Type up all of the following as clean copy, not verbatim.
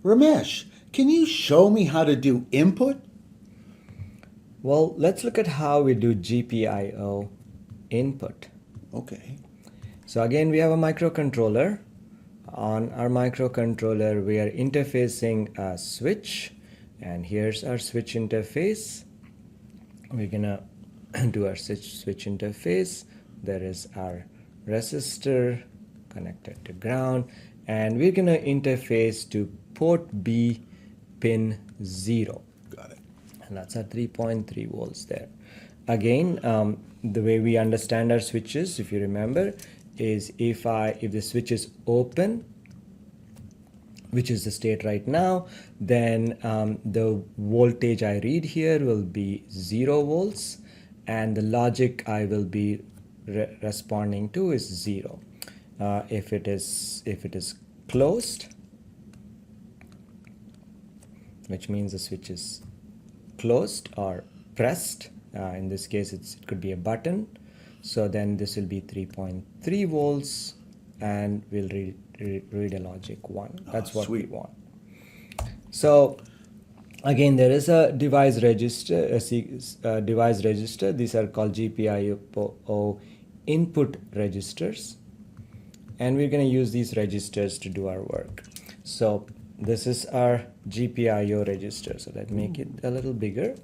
Ramesh, can you show me how to do input? Well, let's look at how we do GPIO input. Okay. So again, we have a microcontroller. On our microcontroller, we are interfacing a switch, and here's our switch interface. We're gonna do our switch interface. There is our resistor connected to ground, and we're gonna interface to port B pin 0. Got it. And that's our 3.3 volts there. Again, the way we understand our switches, if you remember, is if the switch is open, which is the state right now, then the voltage I read here will be 0 volts, and the logic I will be responding to is 0. If it is closed, which means the switch is closed or pressed, in this case it could be a button, so then this will be 3.3 volts, and we'll read a logic 1. That's what sweet. we want. So again, there is a device register, device register. These are called GPIO input registers, and we're going to use these registers to do our work. So this is our GPIO register, so let's make it a little bigger.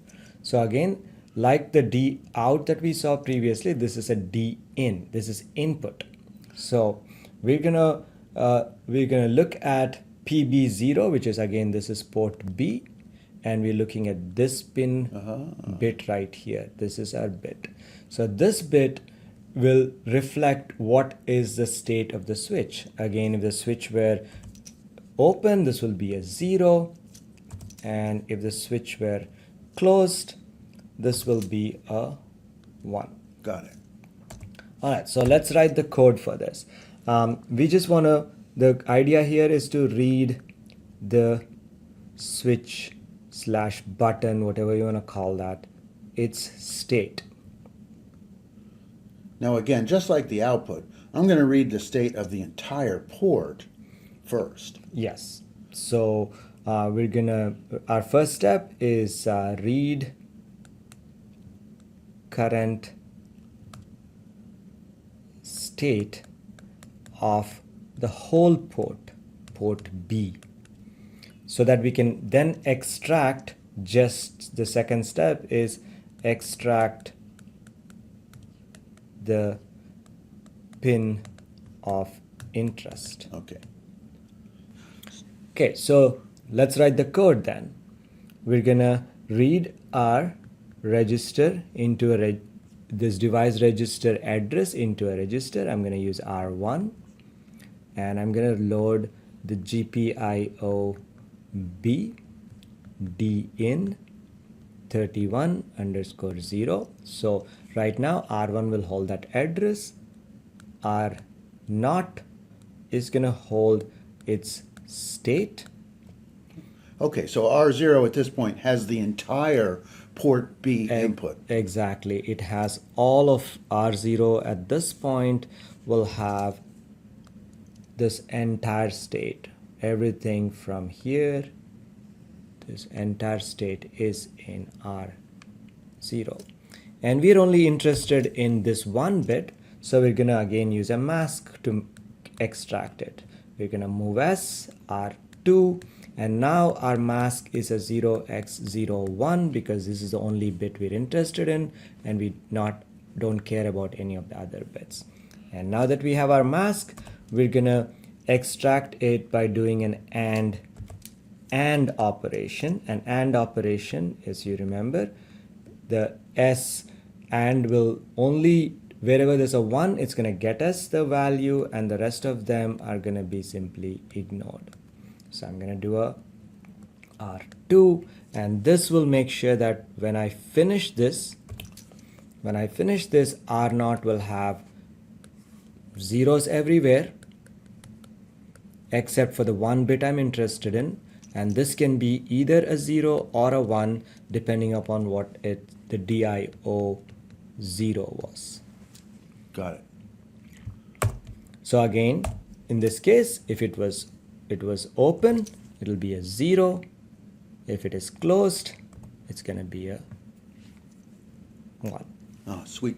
So again, like the D out that we saw previously, this is a D in. This is input. So we're gonna look at PB0, which is, again, this is port B, and we're looking at this pin bit right here. This is our bit. So this bit will reflect what is the state of the switch. Again, if the switch were open, this will be a 0, and if the switch were closed, this will be a 1. Got it. All right, so let's write the code for this. We just want to, the idea here is to read the switch slash button, whatever you want to call that, its state. Now again, just like the output, I'm going to read the state of the entire port first. Yes. So our first step is read current state of the whole port B, so that we can then extract, just the second step is extract the pin of interest. Okay, so let's write the code then. We're gonna read our register into this device register address into a register. I'm gonna use R1, and I'm gonna load the GPIO B D in 31_0. So right now R1 will hold that address. R0 is gonna hold its state. Okay, so R0 at this point has the entire port B input. Exactly. It has all of R0 at this point will have this entire state. Everything from here, this entire state is in R0. And we're only interested in this one bit, so we're gonna again use a mask to extract it. We're gonna move S, R2, and now our mask is a 0x01 because this is the only bit we're interested in, and we don't care about any of the other bits. And now that we have our mask, we're gonna extract it by doing an AND operation. An AND operation, as you remember, the S AND will only, wherever there's a 1, it's going to get us the value, and the rest of them are going to be simply ignored. So I'm going to do a R2, and this will make sure that when I finish this, R0 will have zeros everywhere except for the one bit I'm interested in, and this can be either a 0 or a 1 depending upon what the DIO 0 was. Got it. So again, in this case, if it was open, it'll be a 0. If it is closed, it's going to be a 1. Oh, sweet.